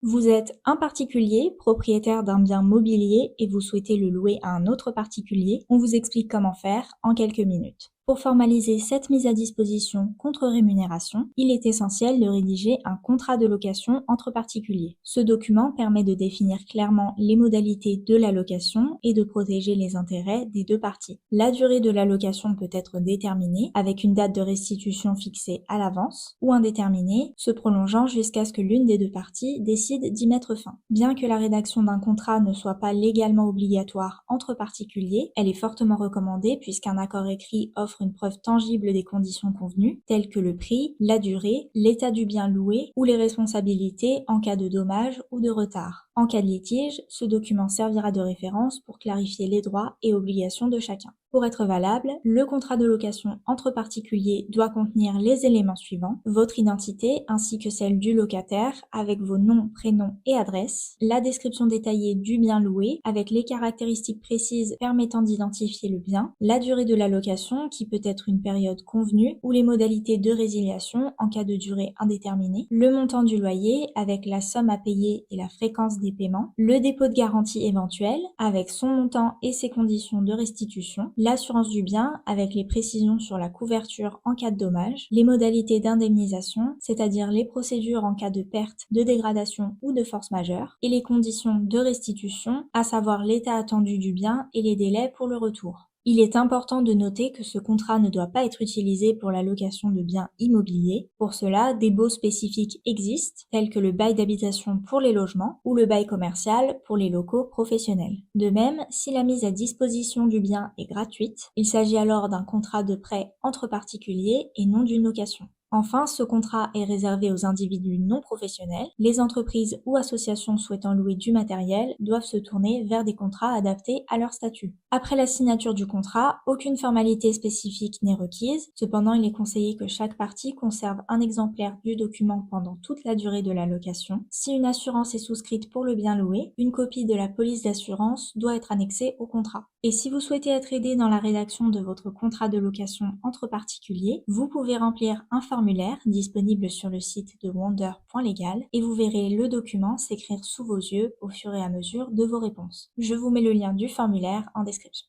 Vous êtes un particulier, propriétaire d'un bien mobilier et vous souhaitez le louer à un autre particulier. On vous explique comment faire en quelques minutes. Pour formaliser cette mise à disposition contre rémunération, il est essentiel de rédiger un contrat de location entre particuliers. Ce document permet de définir clairement les modalités de la location et de protéger les intérêts des deux parties. La durée de la location peut être déterminée avec une date de restitution fixée à l'avance ou indéterminée, se prolongeant jusqu'à ce que l'une des deux parties décide d'y mettre fin. Bien que la rédaction d'un contrat ne soit pas légalement obligatoire entre particuliers, elle est fortement recommandée puisqu'un accord écrit offre une preuve tangible des conditions convenues, telles que le prix, la durée, l'état du bien loué ou les responsabilités en cas de dommage ou de retard. En cas de litige, ce document servira de référence pour clarifier les droits et obligations de chacun. Pour être valable, le contrat de location entre particuliers doit contenir les éléments suivants: votre identité ainsi que celle du locataire avec vos noms, prénoms et adresses, la description détaillée du bien loué avec les caractéristiques précises permettant d'identifier le bien, la durée de la location qui peut être une période convenue ou les modalités de résiliation en cas de durée indéterminée, le montant du loyer avec la somme à payer et la fréquence des paiements, le dépôt de garantie éventuel avec son montant et ses conditions de restitution, l'assurance du bien avec les précisions sur la couverture en cas de dommage, les modalités d'indemnisation, c'est-à-dire les procédures en cas de perte, de dégradation ou de force majeure, et les conditions de restitution, à savoir l'état attendu du bien et les délais pour le retour. Il est important de noter que ce contrat ne doit pas être utilisé pour la location de biens immobiliers. Pour cela, des baux spécifiques existent, tels que le bail d'habitation pour les logements ou le bail commercial pour les locaux professionnels. De même, si la mise à disposition du bien est gratuite, il s'agit alors d'un contrat de prêt entre particuliers et non d'une location. Enfin, ce contrat est réservé aux individus non professionnels. Les entreprises ou associations souhaitant louer du matériel doivent se tourner vers des contrats adaptés à leur statut. Après la signature du contrat, aucune formalité spécifique n'est requise. Cependant, il est conseillé que chaque partie conserve un exemplaire du document pendant toute la durée de la location. Si une assurance est souscrite pour le bien loué, une copie de la police d'assurance doit être annexée au contrat. Et si vous souhaitez être aidé dans la rédaction de votre contrat de location entre particuliers, vous pouvez remplir un formulaire disponible sur le site de wonder.legal et vous verrez le document s'écrire sous vos yeux au fur et à mesure de vos réponses. Je vous mets le lien du formulaire en description.